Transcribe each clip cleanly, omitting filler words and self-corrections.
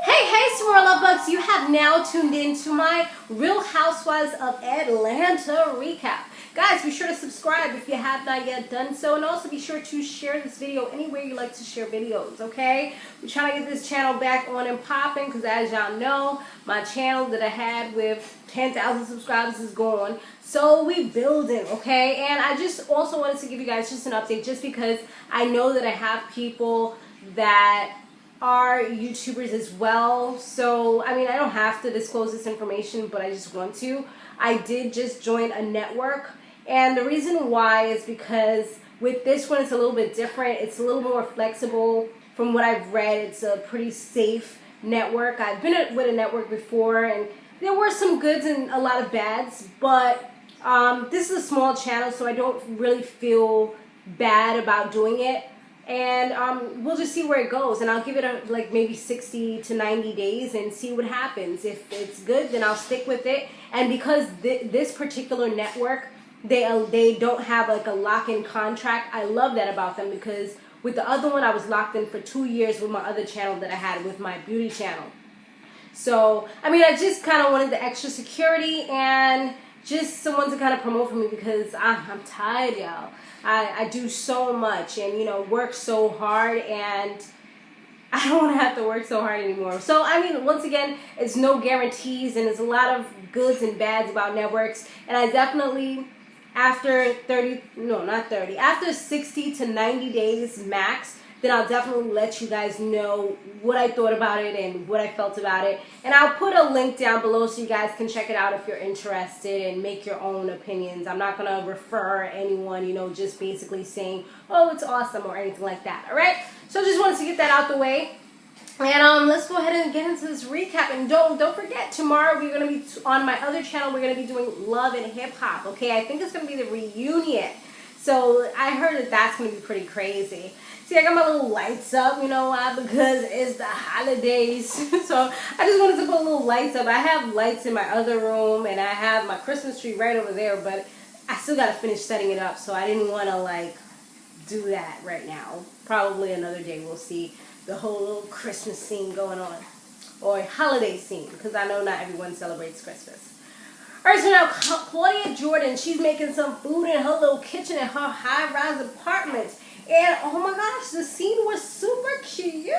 Hey, Samore Love Bugs, you have now tuned in to my Real Housewives of Atlanta recap. Guys, be sure to subscribe if you have not yet done so, and also be sure to share this video anywhere you like to share videos, okay? We're trying to get this channel back on and popping because, as y'all know, my channel that I had with 10,000 subscribers is gone. So we building, okay? And I just also wanted to give you guys just an update just because I know that I have people that are YouTubers as well. So, I mean, I don't have to disclose this information, but I just want to. I did just join a network. And the reason why is because with this one, it's a little bit different. It's a little more flexible. From what I've read, it's a pretty safe network. I've been with a network before, and there were some goods and a lot of bads. But this is a small channel, so I don't really feel bad about doing it. And we'll just see where it goes, and I'll give it like maybe 60 to 90 days and see what happens. If it's good, then I'll stick with it. And because this particular network, they don't have like a lock-in contract, I love that about them, because with the other one I was locked in for 2 years with my other channel that I had with my beauty channel. So I mean, I just kind of wanted the extra security and just someone to kind of promote for me, because I'm tired, y'all. I do so much and, you know, work so hard, and I don't want to have to work so hard anymore. So, I mean, once again, it's no guarantees, and there's a lot of goods and bads about networks. And I definitely, after 60 to 90 days max, then I'll definitely let you guys know what I thought about it and what I felt about it. And I'll put a link down below so you guys can check it out if you're interested and make your own opinions. I'm not going to refer anyone, you know, just basically saying, oh, it's awesome or anything like that, all right? So just wanted to get that out the way. And let's go ahead and get into this recap. And don't forget, tomorrow we're going to be, on my other channel, we're going to be doing Love and Hip Hop, okay? I think it's going to be the reunion. So I heard that that's going to be pretty crazy. See, I got my little lights up, you know why? Because it's the holidays. So I just wanted to put little lights up. I have lights in my other room, and I have my Christmas tree right over there, but I still got to finish setting it up, so I didn't want to, like, do that right now. Probably another day we'll see the whole little Christmas scene going on, or holiday scene, because I know not everyone celebrates Christmas. All right, so now Claudia Jordan, she's making some food in her little kitchen in her high-rise apartment. And oh my gosh, the scene was super cute.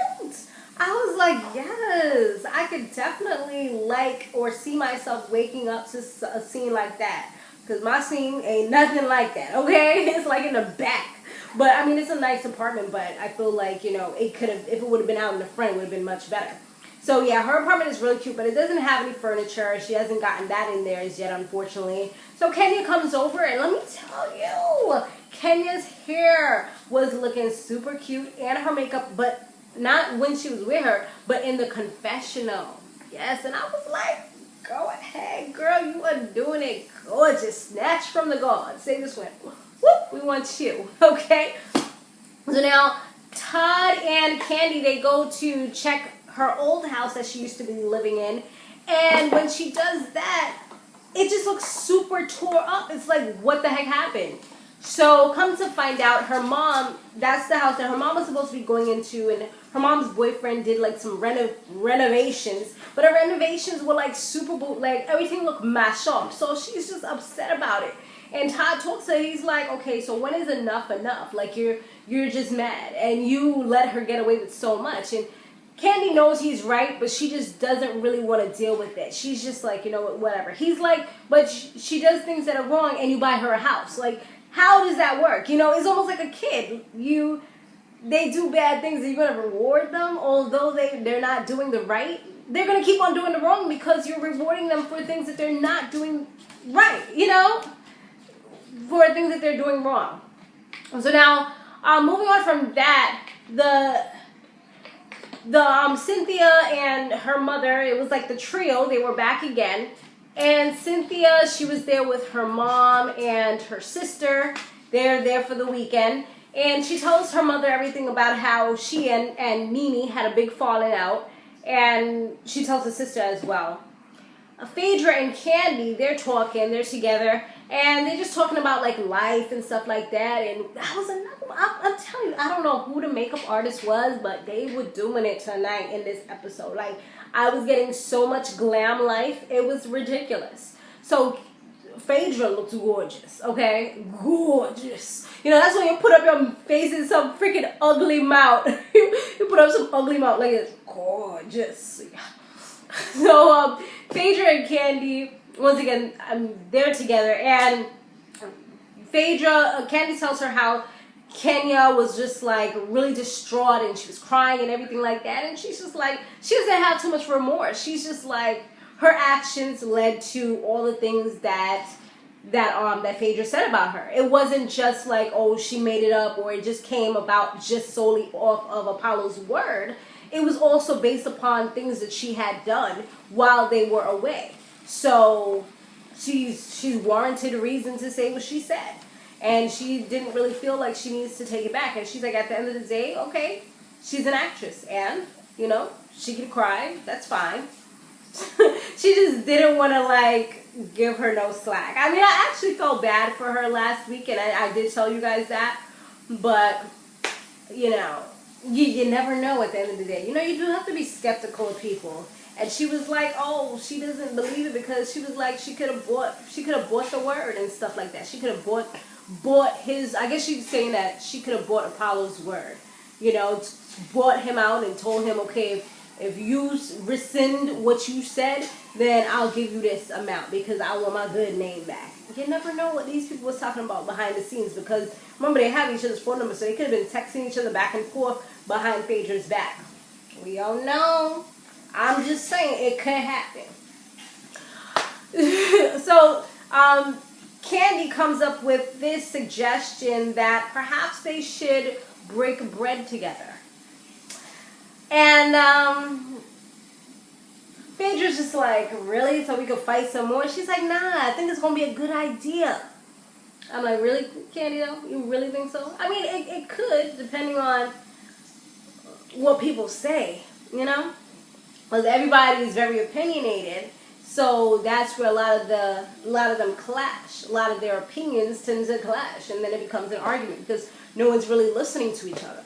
I was like, yes, I could definitely like or see myself waking up to a scene like that. Because my scene ain't nothing like that, okay? It's like in the back. But I mean, it's a nice apartment, but I feel like, you know, it could have, if it would have been out in the front, it would have been much better. So yeah, her apartment is really cute, but it doesn't have any furniture. She hasn't gotten that in there as yet, unfortunately. So Kenya comes over, and let me tell you, Kenya's hair was looking super cute, and her makeup, but not when she was with her, but in the confessional. Yes, and I was like, go ahead, girl, you are doing it gorgeous. Snatch from the gods. Say this one. Whoop, we want you, okay? So now, Todd and Candy, they go to check her old house that she used to be living in, and when she does that, it just looks super tore up. It's like, what the heck happened? So come to find out, her mom, that's the house that her mom was supposed to be going into, and her mom's boyfriend did like some renovations, but her renovations were like super like everything looked mashed up. So she's just upset about it. And Todd talks to her, he's like, okay, so when is enough enough? Like you're just mad, and you let her get away with so much. And Candy knows he's right, but she just doesn't really want to deal with it. She's just like, you know what, whatever. He's like, but she does things that are wrong, and you buy her a house. Like, how does that work? You know, it's almost like a kid. They do bad things, and you're going to reward them, although they're not doing the right. They're going to keep on doing the wrong because you're rewarding them for things that they're not doing right, you know, for things that they're doing wrong. So now, moving on from that, Cynthia and her mother, it was like the trio, they were back again. And Cynthia, she was there with her mom and her sister. They're there for the weekend. And she tells her mother everything about how she and Mimi had a big falling out. And she tells her sister as well. Phaedra and Candy, they're talking, they're together. And they're just talking about like life and stuff like that. And I was I'm telling you, I don't know who the makeup artist was, but they were doing it tonight in this episode. Like, I was getting so much glam life, it was ridiculous. So Phaedra looked gorgeous, okay? Gorgeous. You know, that's when you put up your face in some freaking ugly mouth. You put up some ugly mouth like it's gorgeous. So Phaedra and Candy, once again, they're together, and Phaedra, Candy tells her how Kenya was just like really distraught and she was crying and everything like that, and she's just like, she doesn't have too much remorse. She's just like, her actions led to all the things that Phaedra said about her. It wasn't just like, oh, she made it up, or it just came about just solely off of Apollo's word. It was also based upon things that she had done while they were away. So she's warranted a reason to say what she said. And she didn't really feel like she needs to take it back. And she's like, at the end of the day, okay, she's an actress. And, you know, she can cry. That's fine. She just didn't want to, like, give her no slack. I mean, I actually felt bad for her last week. And I did tell you guys that. But, you know, you never know at the end of the day. You know, you do have to be skeptical of people. And she was like, oh, she doesn't believe it because she was like, she could have bought the word and stuff like that. She could have bought his, I guess she's saying that she could have bought Apollo's word. You know, bought him out and told him, okay, if you rescind what you said, then I'll give you this amount because I want my good name back. You never know what these people was talking about behind the scenes, because remember, they have each other's phone numbers, so they could have been texting each other back and forth behind Phaedra's back. We all know. I'm just saying, it could happen. So, Candy comes up with this suggestion that perhaps they should break bread together. And Phaedra's just like, really? So we could fight some more? She's like, nah, I think it's going to be a good idea. I'm like, really, Candy, though? You really think so? I mean, it could, depending on what people say, you know? Because everybody is very opinionated, so that's where a lot of them clash. A lot of their opinions tend to clash, and then it becomes an argument because no one's really listening to each other.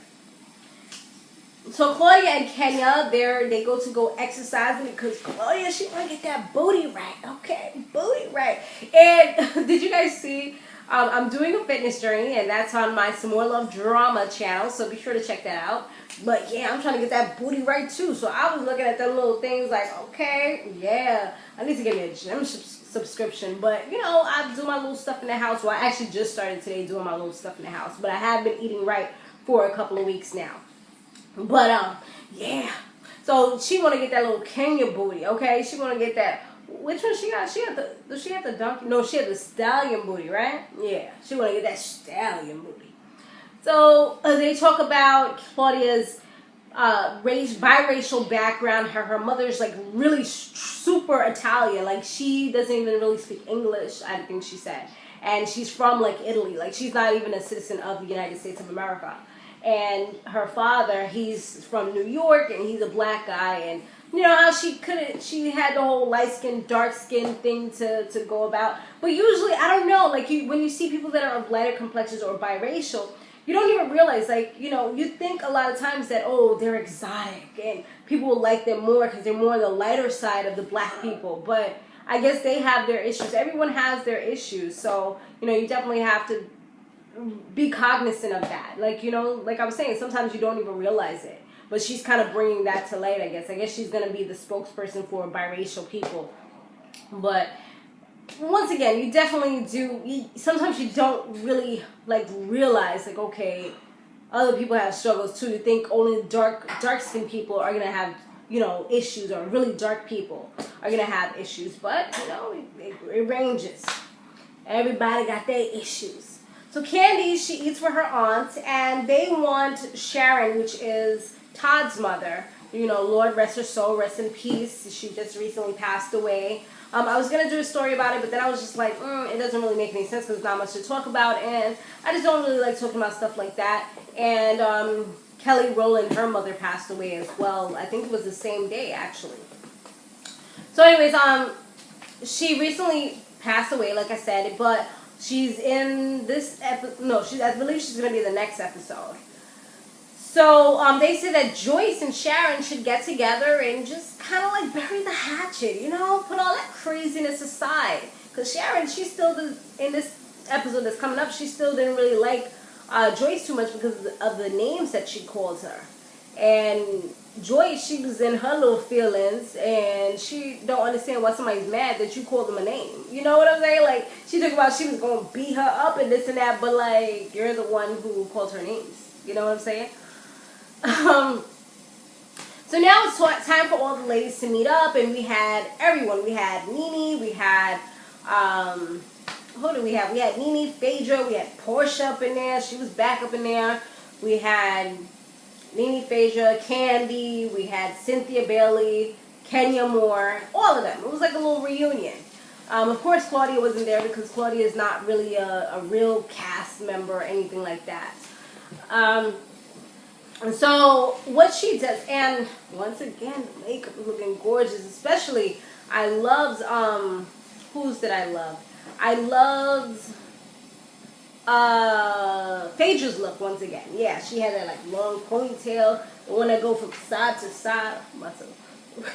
So Claudia and Kenya, they go exercising because Claudia, she want to get that booty right, okay, booty right. And did you guys see? I'm doing a fitness journey, and that's on my Samore Love drama channel, so be sure to check that out. But yeah, I'm trying to get that booty right too. So I was looking at them little things like, okay, yeah, I need to get me a gym subscription. But you know, I do my little stuff in the house. Well, I actually just started today doing my little stuff in the house, but I have been eating right for a couple of weeks now. But yeah. So she want to get that little Kenya booty, okay? She want to get that. Which one she got? Does she have the donkey? No, she had the stallion booty, right? Yeah, she want to get that stallion booty. So they talk about Claudia's biracial background. Her mother's like really super Italian. Like she doesn't even really speak English, I think she said. And she's from like Italy. Like she's not even a citizen of the United States of America. And her father, he's from New York, and he's a black guy. And you know how she had the whole light skin, dark skin thing to go about. But usually, I don't know, like when you see people that are of lighter complexions or biracial, you don't even realize, like, you know, you think a lot of times that, oh, they're exotic and people will like them more because they're more on the lighter side of the black people. But I guess they have their issues. Everyone has their issues. So, you know, you definitely have to be cognizant of that. Like, you know, like I was saying, sometimes you don't even realize it. But she's kind of bringing that to light, I guess. I guess she's going to be the spokesperson for biracial people. But once again, you definitely do. Sometimes you don't really like realize, like, okay, other people have struggles too. You think only dark-skinned people are gonna have, you know, issues, or really dark people are gonna have issues. But you know, it ranges. Everybody got their issues. So Candy, she eats for her aunt, and they want Sharon, which is Todd's mother. You know, Lord rest her soul, rest in peace. She just recently passed away. I was going to do a story about it, but then I was just like, it doesn't really make any sense because there's not much to talk about, and I just don't really like talking about stuff like that. And Kelly Rowland, her mother, passed away as well. I think it was the same day, actually. So anyways, she recently passed away, like I said, but she's in this no, I believe she's going to be in the next episode. So they say that Joyce and Sharon should get together and just kind of like bury the hatchet, you know, put all that craziness aside. Because Sharon, she still does, in this episode that's coming up, she still didn't really like Joyce too much because of the names that she calls her. And Joyce, she was in her little feelings, and she don't understand why somebody's mad that you called them a name. You know what I'm saying? Like, she talked about she was going to beat her up and this and that, but like, you're the one who called her names. You know what I'm saying? So now it's time for all the ladies to meet up, and we had everyone. We had Nene, we had, who did we have? We had Nene, Phaedra, we had Portia up in there. She was back up in there. We had Nene, Phaedra, Candy, we had Cynthia Bailey, Kenya Moore, all of them. It was like a little reunion. Of course, Claudia wasn't there because Claudia is not really a real cast member or anything like that. And so what she does, and once again, the makeup is looking gorgeous. Especially, I loved, whose did I love? I loved Phaedra's look once again. Yeah, she had that like long ponytail, the one that go from side to side. I'm about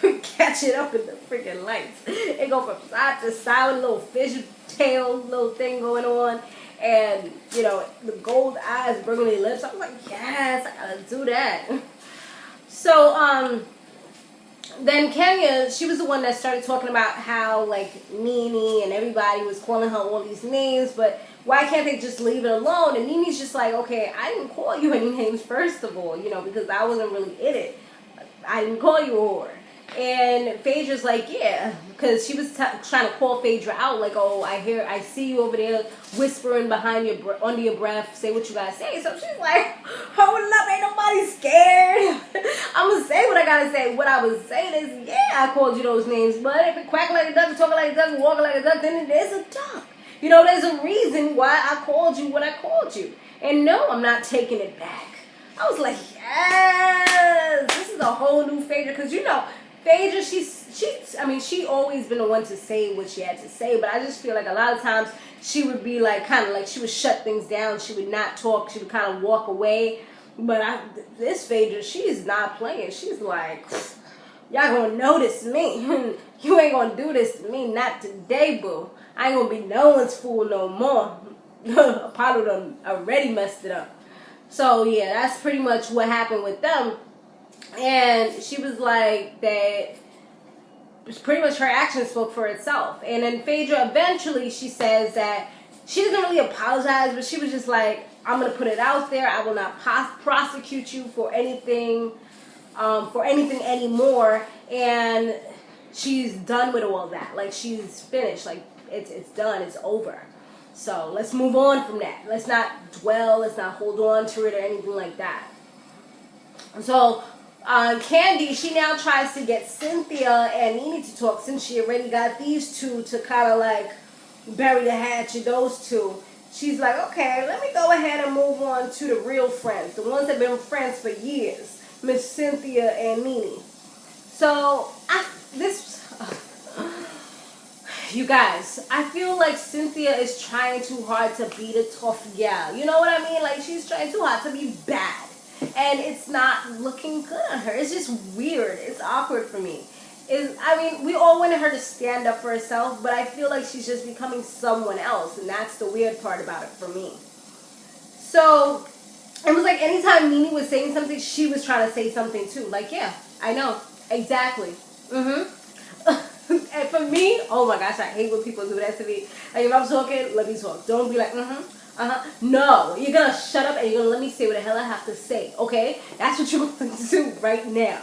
to catch it up in the freaking lights. It go from side to side with a little fish tail, little thing going on. And, you know, the gold eyes, burgundy lips. I was like, yes, I gotta do that. So, then Kenya, she was the one that started talking about how, like, Nene and everybody was calling her all these names, but why can't they just leave it alone? And Nene's just like, okay, I didn't call you any names, first of all, you know, because I wasn't really in it. I didn't call you a whore. And Phaedra's like, yeah, because she was trying to call Phaedra out, like, oh, I see you over there whispering behind under your breath, say what you gotta say. So she's like, hold up, ain't nobody scared. I'm gonna say what I gotta say. What I was saying is, yeah, I called you those names, but if it quack like a duck, talking like a duck, walking like a duck, then there's a duck. You know, there's a reason why I called you what I called you. And no, I'm not taking it back. I was like, yes, this is a whole new Phaedra, because you know, Phaedra, she always been the one to say what she had to say, but I just feel like a lot of times she would be like, kind of like, she would shut things down, she would not talk, she would kind of walk away. But this Phaedra, she's not playing. She's like, y'all gonna notice me. You ain't gonna do this to me, not today, boo. I ain't gonna be no one's fool no more. Apollo done already messed it up. So yeah, that's pretty much what happened with them. And she was like that pretty much her actions spoke for itself. And then Phaedra eventually, she says that she doesn't really apologize, but she was just like, I'm going to put it out there. I will not prosecute you for anything anymore. And she's done with all that. Like, she's finished. Like, it's done. It's over. So let's move on from that. Let's not dwell. Let's not hold on to it or anything like that. So Candy, she now tries to get Cynthia and Nene to talk, since she already got these two to kind of like bury the hatchet, those two. She's like, okay, let me go ahead and move on to the real friends, the ones that have been friends for years, Miss Cynthia and Nene. So, you guys, I feel like Cynthia is trying too hard to be the tough gal. You know what I mean? Like, she's trying too hard to be bad. And it's not looking good on her. It's just weird. It's awkward for me. We all wanted her to stand up for herself, but I feel like she's just becoming someone else, and that's the weird part about it for me. So, it was like anytime Nene was saying something, she was trying to say something too. Like, yeah, I know. Exactly. And for me, oh my gosh, I hate when people do that to me. Like, if I'm talking, let me talk. Don't be like, No, you're going to shut up and you're going to let me say what the hell I have to say, okay? That's what you're going to do right now.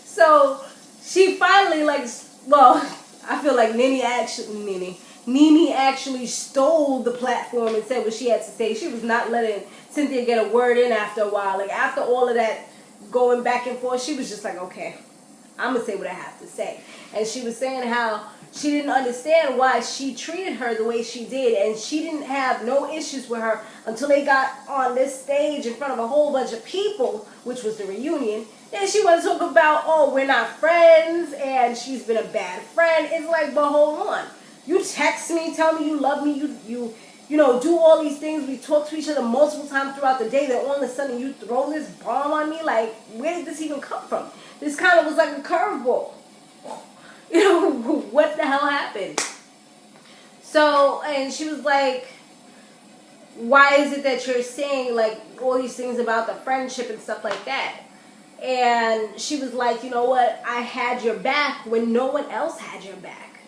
So, she finally, like, well, I feel like Nene actually stole the platform and said what she had to say. She was not letting Cynthia get a word in after a while. Like, after all of that going back and forth, she was just like, okay, I'm going to say what I have to say. And she was saying how she didn't understand why she treated her the way she did, and she didn't have no issues with her until they got on this stage in front of a whole bunch of people, which was the reunion. Then she wanted to talk about, oh, we're not friends, and she's been a bad friend. It's like, but hold on. You text me, tell me you love me, you know, do all these things. We talk to each other multiple times throughout the day. Then all of a sudden you throw this bomb on me. Like, where did this even come from? This kind of was like a curveball. You know, what the hell happened? So, and she was like, why is it that you're saying like all these things about the friendship and stuff like that? And she was like, you know what? I had your back when no one else had your back.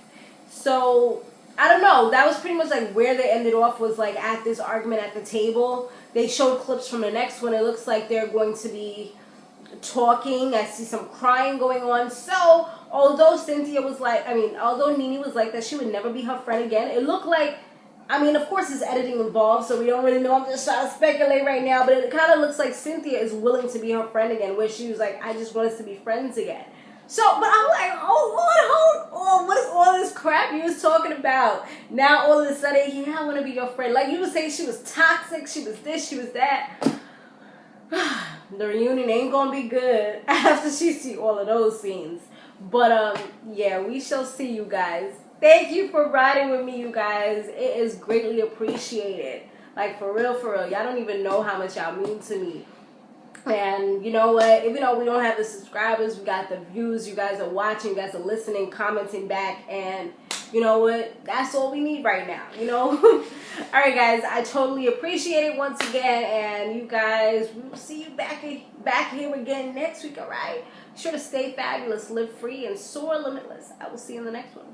So, I don't know. That was pretty much like where they ended off, was like at this argument at the table. They showed clips from the next one. It looks like they're going to be talking. I see some crying going on. So, although Cynthia was like, although Nene was like that she would never be her friend again, it looked like, of course there's editing involved, so we don't really know. I'm just trying to speculate right now, but it kind of looks like Cynthia is willing to be her friend again, where she was like, I just want us to be friends again. So, but I'm like, hold on, what is all this crap you was talking about? Now all of a sudden, yeah, I want to be your friend. Like, you were saying she was toxic, she was this, she was that. The reunion ain't gonna be good after she see all of those scenes. But, yeah, we shall see, you guys. Thank you for riding with me, you guys. It is greatly appreciated. Like, for real, y'all don't even know how much y'all mean to me. And you know what? Even though we don't have the subscribers, we got the views. You guys are watching, you guys are listening, commenting back. And you know what? That's all we need right now, you know? Alright, guys. I totally appreciate it once again. And you guys, we will see you back here again next week, alright? Be sure to stay fabulous, live free, and soar limitless. I will see you in the next one.